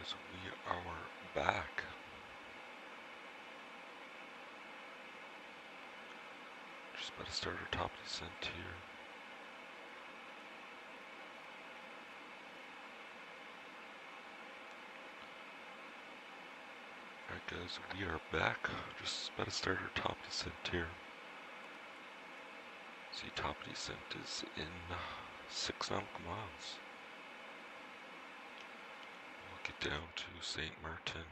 guys, we are back. Just about to start our top descent here. Alright guys, we are back. Just about to start our top descent here. See, top descent is in 6 nautical miles. We'll get down to St. Maarten.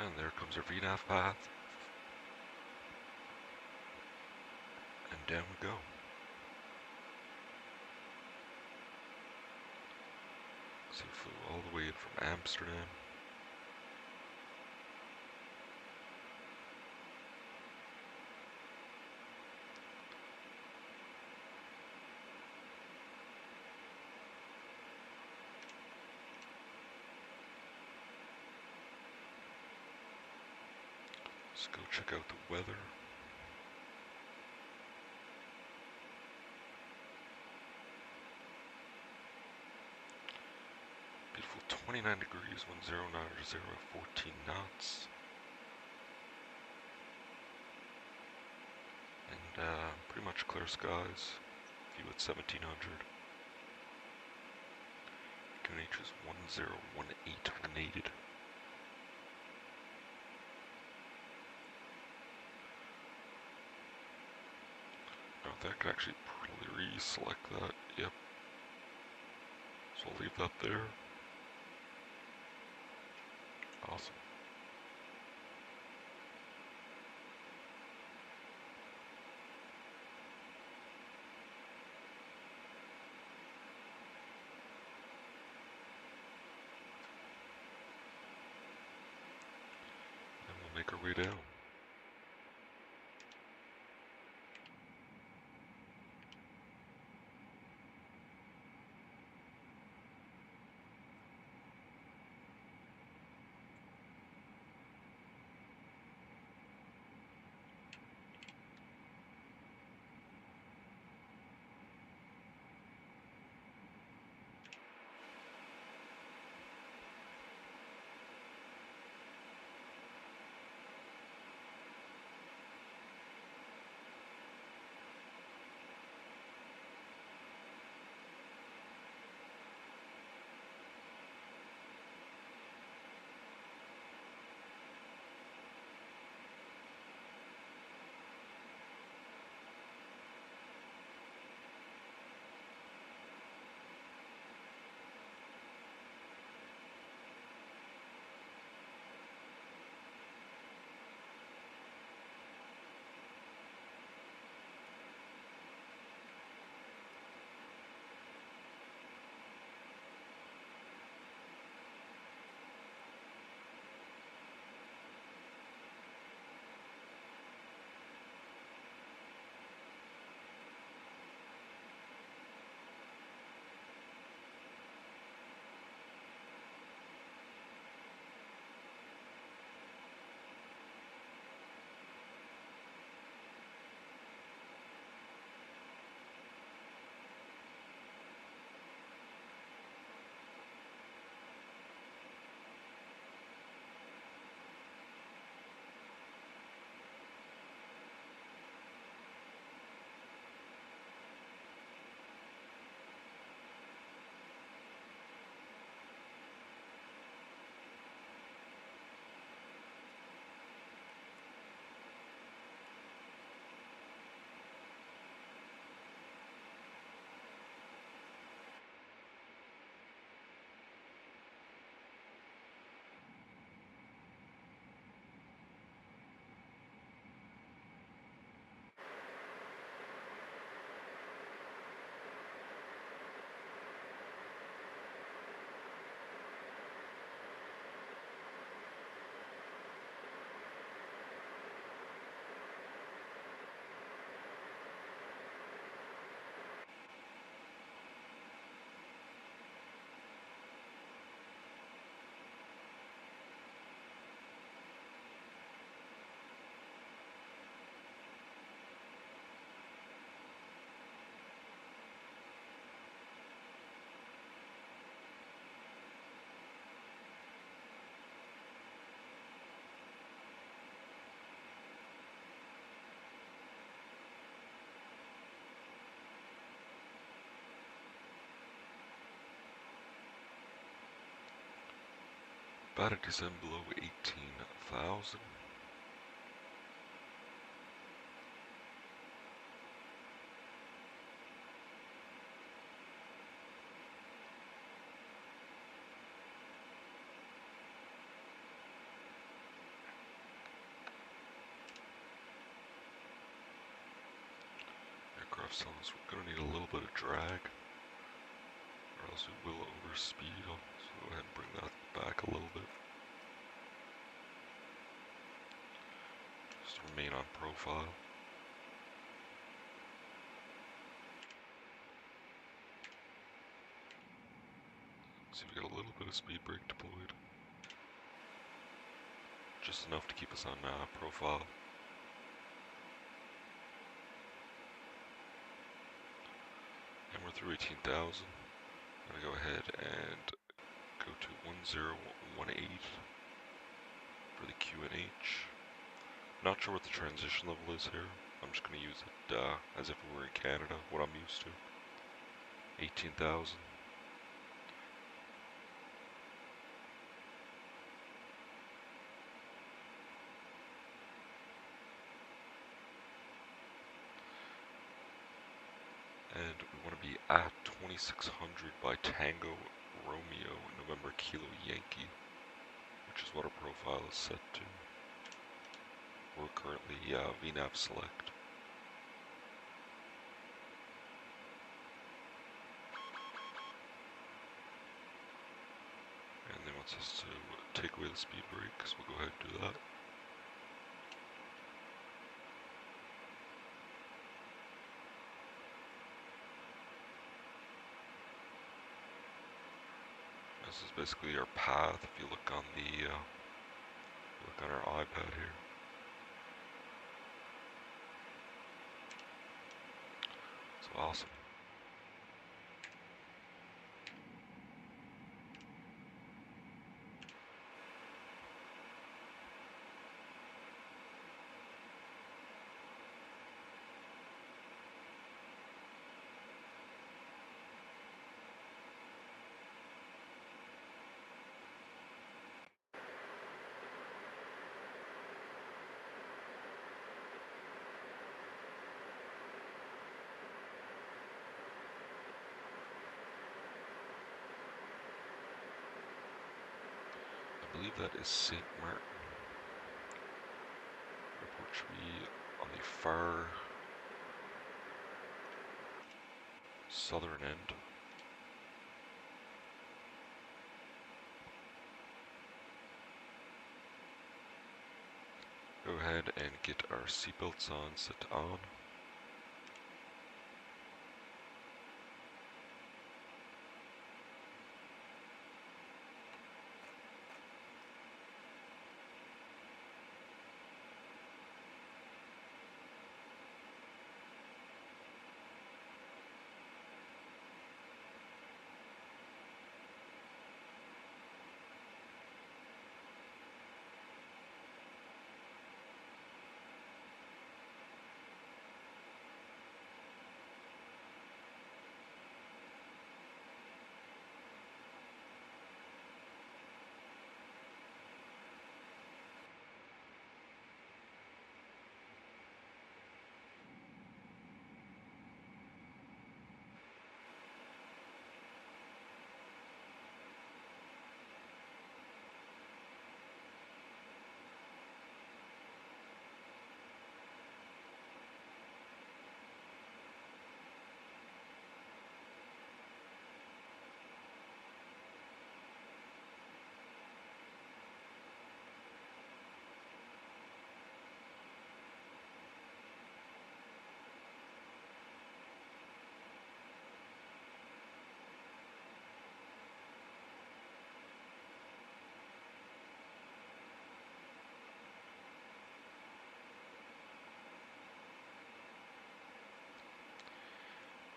And there comes our VNAV path. And down we go. So we flew all the way in from Amsterdam. Let's go check out the weather. Beautiful 29 degrees, 1090, 14 knots. And pretty much clear skies. View at 1700. QNH is 1018 renated. Now that could actually probably reselect that. Yep. So I'll leave that there. Awesome. And we'll make our way down. About to descend below 18,000. Aircraft's telling us we're going to need a little bit of drag, or else we will overspeed. So go ahead and bring that back a little bit. Just remain on profile. See, we got a little bit of speed brake deployed. Just enough to keep us on profile. And we're through 18,000. I'm going to go ahead and go to 1018 for the QNH. Not sure what the transition level is here. I'm just going to use it as if we were in Canada, what I'm used to. 18,000. And we want to be at 2600 by Tango Romeo November Kilo Yankee, which is what our profile is set to. We're currently VNAV select. And they want us to take away the speed brake, so we'll go ahead and do that. This is basically our path if you look on the our iPad here. So awesome. I believe that is St. Maarten. Airport should be on the far southern end. Go ahead and get our seatbelts on, set on.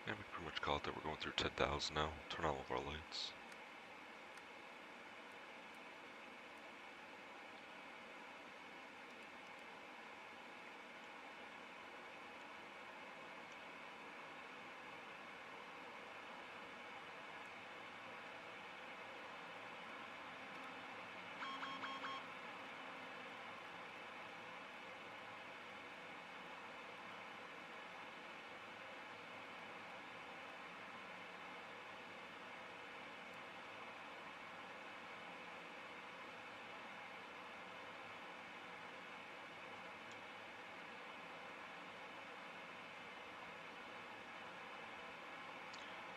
And we pretty much call it that we're going through 10,000 now. Turn on all of our lights.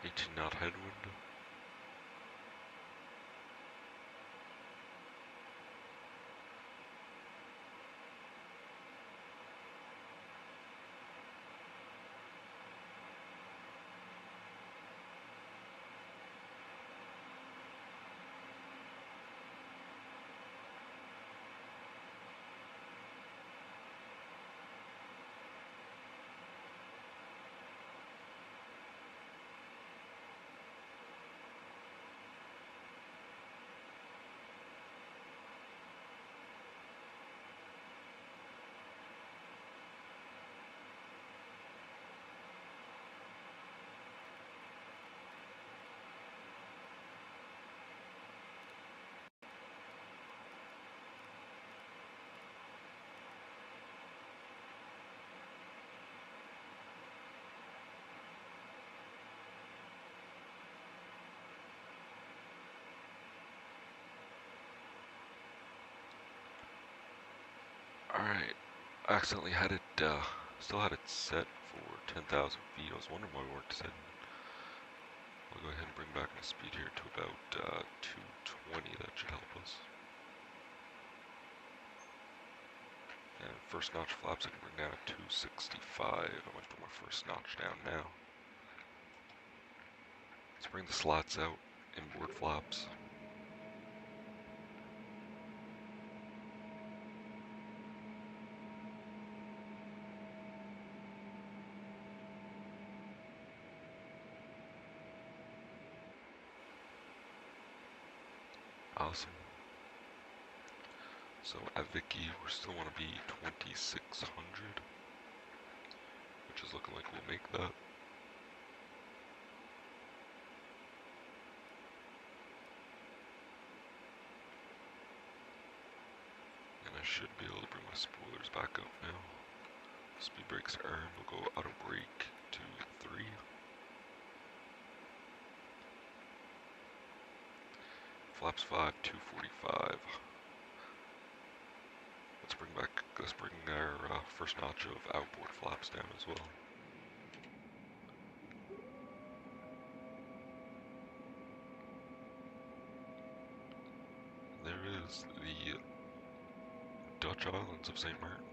18 knot headwind. Alright, I accidentally had it, still had it set for 10,000 feet. I was wondering why we weren't setting. We'll go ahead and bring back the speed here to about 220. That should help us. And first notch flaps I can bring down to 265. I'm going to put my first notch down now. Let's bring the slots out, inboard flaps. Awesome. So at Vicky, we still want to be 2600, which is looking like we'll make that. And I should be able to bring my spoilers back up now. Speed brakes are earned. We'll go auto brake to 3. Flaps 5, 245. Let's bring our first notch of outboard flaps down as well. There is the Dutch islands of St. Maarten.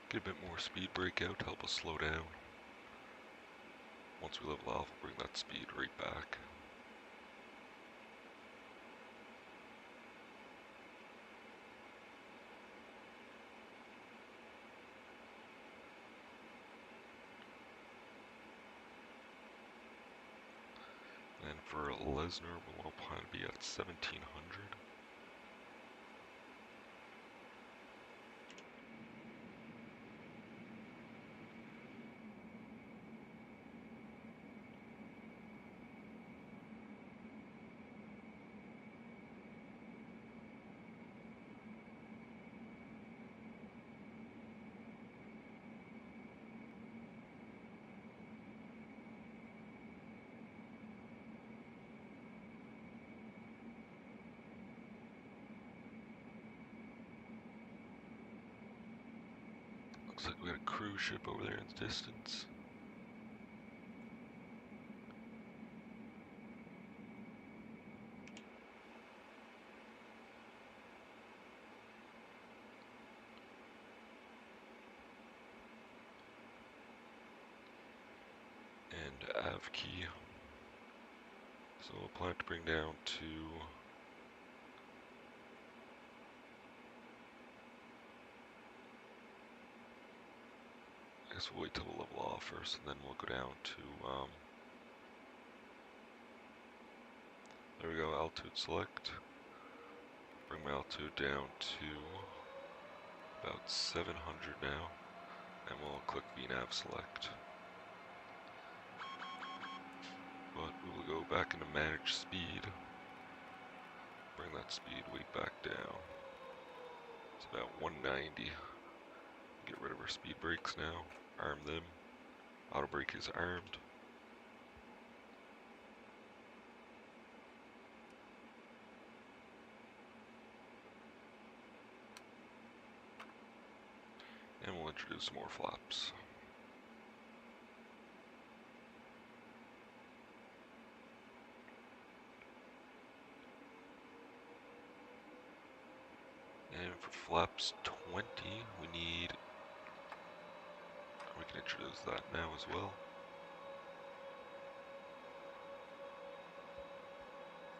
Get a bit more speed brake out to help us slow down. Once we level off, we'll bring that speed right back. And for Lesnar, we'll plan to be at 1700. Looks like we got a cruise ship over there in the distance. nav key. So we'll plan to bring down to I guess we'll wait till we'll level off first, and then we'll go down to there we go, altitude select. Bring my altitude down to about 700 now, and we'll click VNAV select. But we will go back into manage speed. Bring that speed way back down. It's about 190. Get rid of our speed brakes now. Arm them. Auto brake is armed. And we'll introduce some more flaps. And for flaps 20, we can introduce that now as well.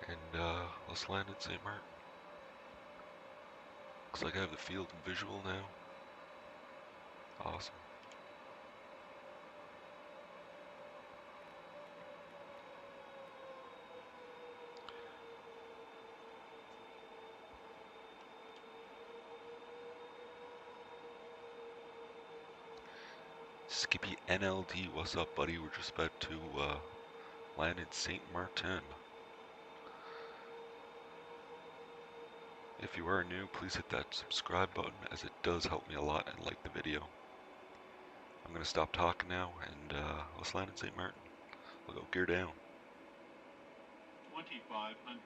And let's land at St. Maarten. Looks like I have the field and visual now. Awesome. Skippy NLD, what's up, buddy? We're just about to land in St. Maarten. If you are new, please hit that subscribe button, as it does help me a lot, and like the video. I'm going to stop talking now, and let's land in St. Maarten. We'll go gear down. 2500.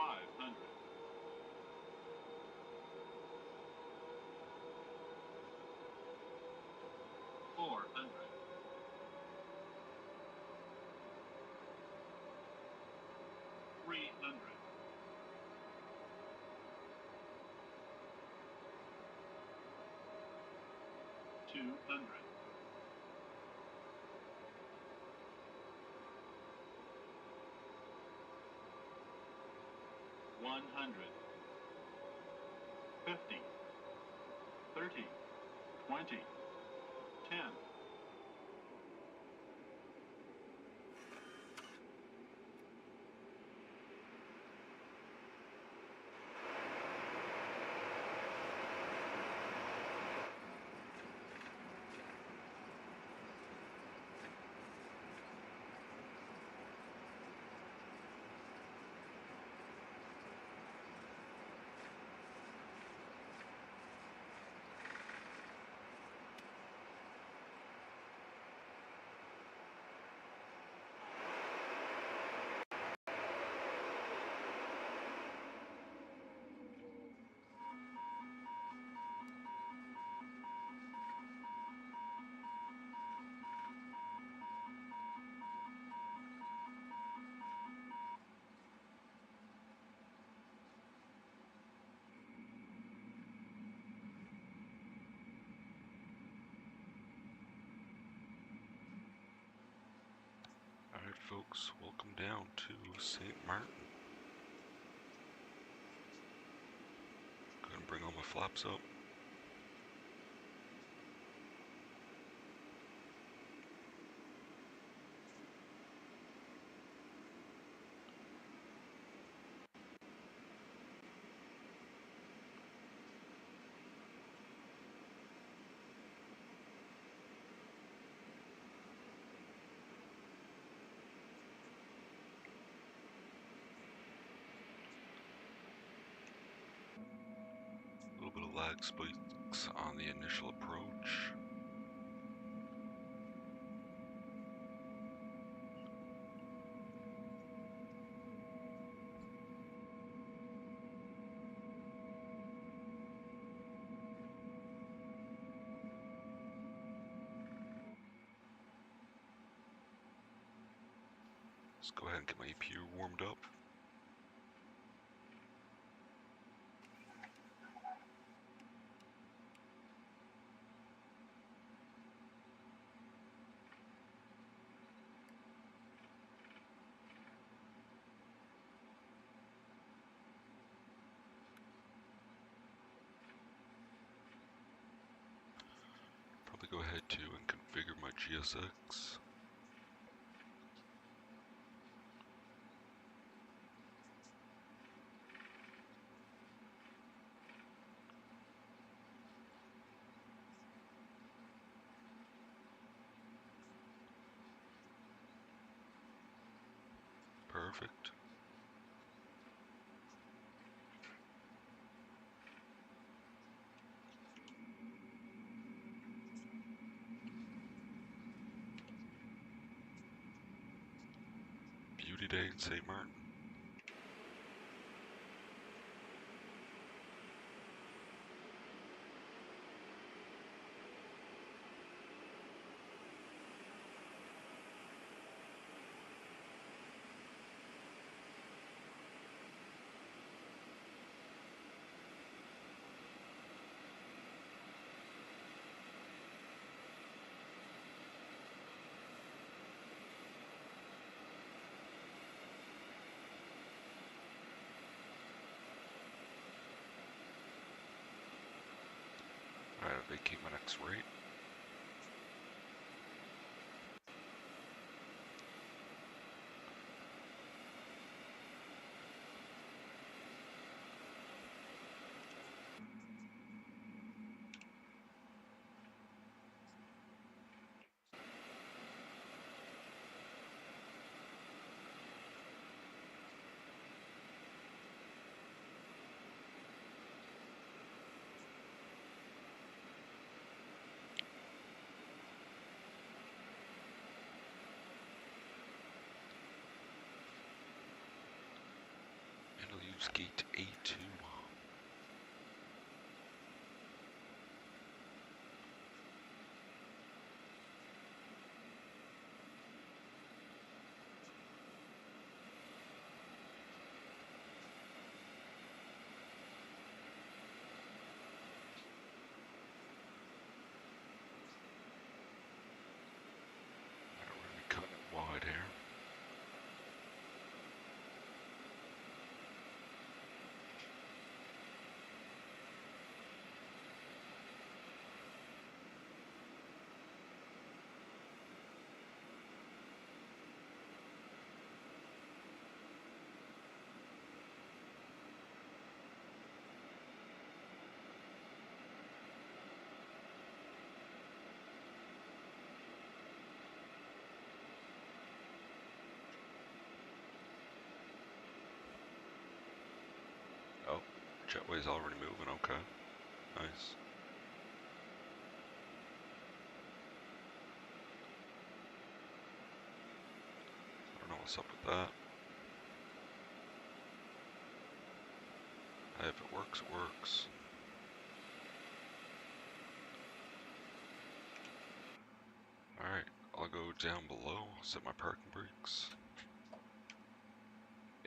500. 400. 300. 200. 1,000. 100. 50. 30. 20. 10. Alright folks, welcome down to St. Maarten. Go ahead and bring all my flaps up. A little bit of lag spikes on the initial approach. Let's go ahead and get my EPU warmed up. Probably go ahead too and configure my GSX. Perfect. Beauty day in St. Maarten. Alright, vacate my next rate. Jetway's already moving, okay. Nice. I don't know what's up with that. Hey, if it works, it works. Alright, I'll go down below, set my parking brakes.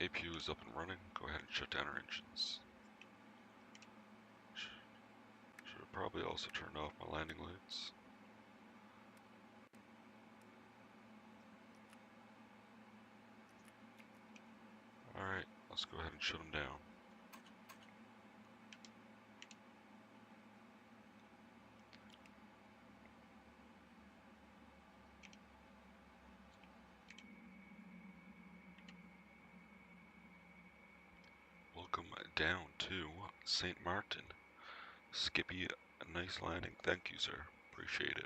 APU is up and running. Go ahead and shut down our engines. Should have probably also turned off my landing lights. Alright, let's go ahead and shut them down. Welcome down to St. Maarten. Skippy, a nice landing. Thank you, sir. Appreciate it.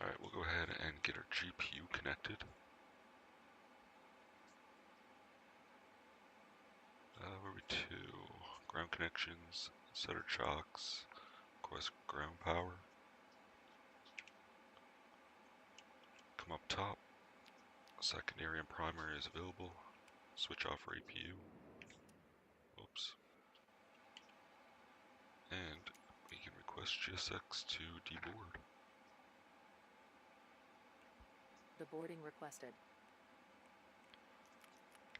Alright, we'll go ahead and get our GPU connected. Where are we to? Ground connections, set our chocks, request ground power. Come up top. Secondary and primary is available. Switch off our APU. Oops. And we can request GSX to deboard. The boarding requested.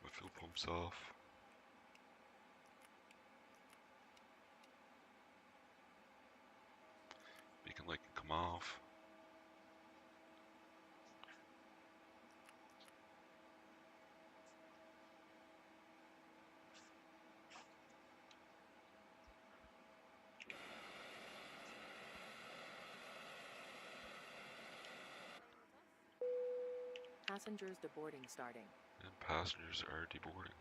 My fuel pump's off. Beacon light can come off. Passengers deboarding starting. And passengers are deboarding.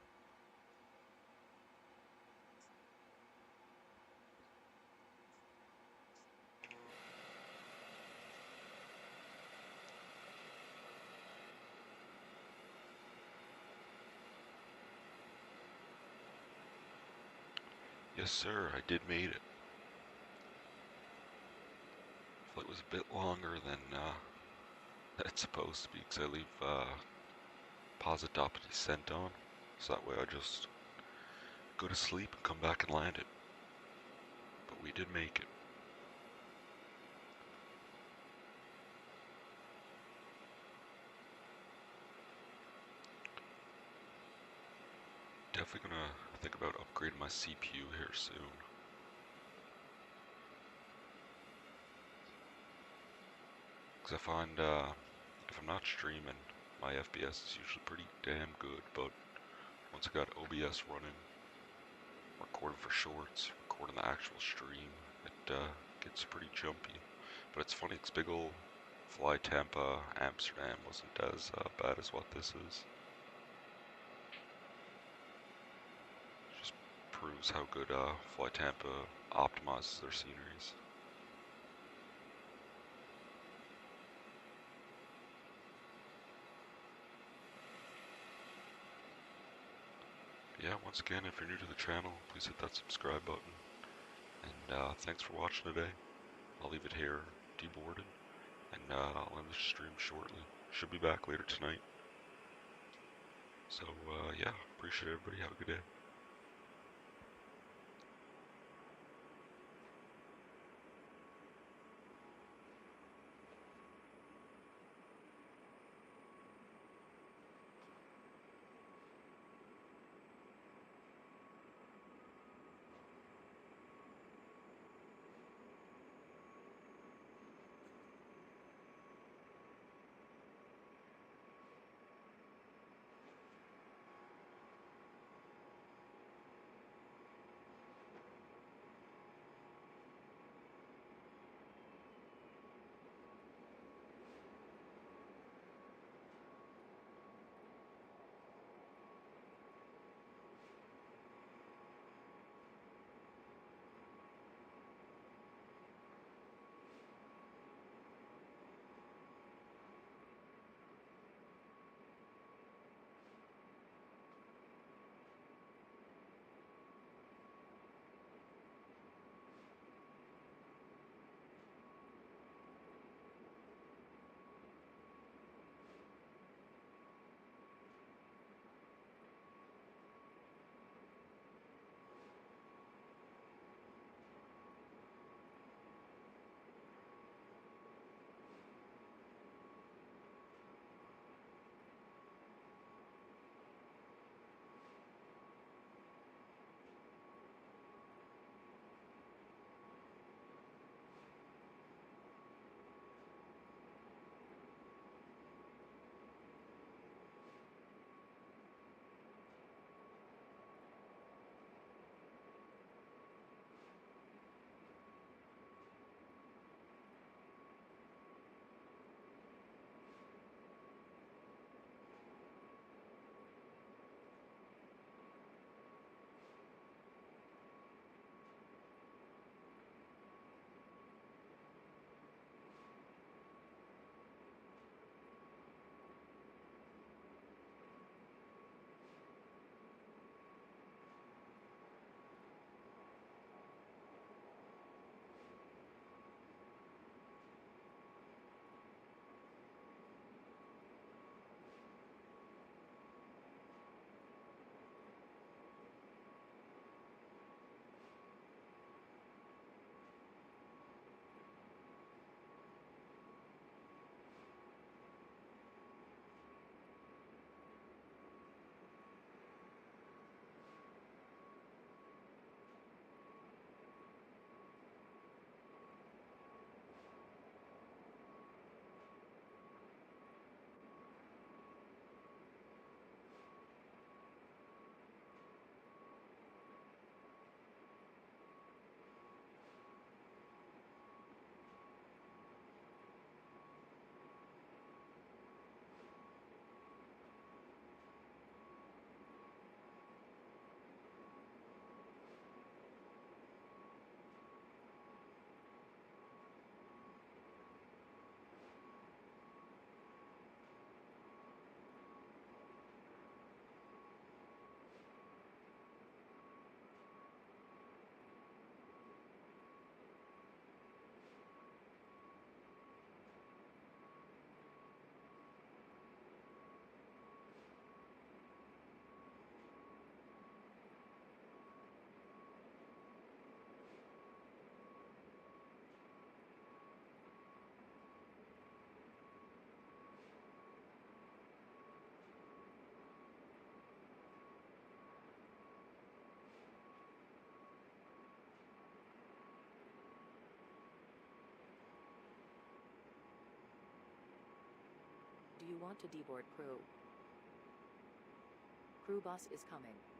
Yes, sir, I did made it. Flight was a bit longer than it's supposed to be because I leave posit doppity descent on, so that way I just go to sleep and come back and land it. But we did make it. Definitely gonna think about upgrading my CPU here soon. Because I find if I'm not streaming, my FPS is usually pretty damn good, but once I got OBS running, recording for shorts, recording the actual stream, it gets pretty jumpy. But it's funny, it's big ol' Fly Tampa Amsterdam wasn't as bad as what this is. Just proves how good Fly Tampa optimizes their sceneries. Yeah, once again, if you're new to the channel, please hit that subscribe button. And thanks for watching today. I'll leave it here, deboarded, and I'll end the stream shortly. Should be back later tonight. So, yeah, appreciate everybody. Have a good day. you want to deboard crew? Crew bus is coming.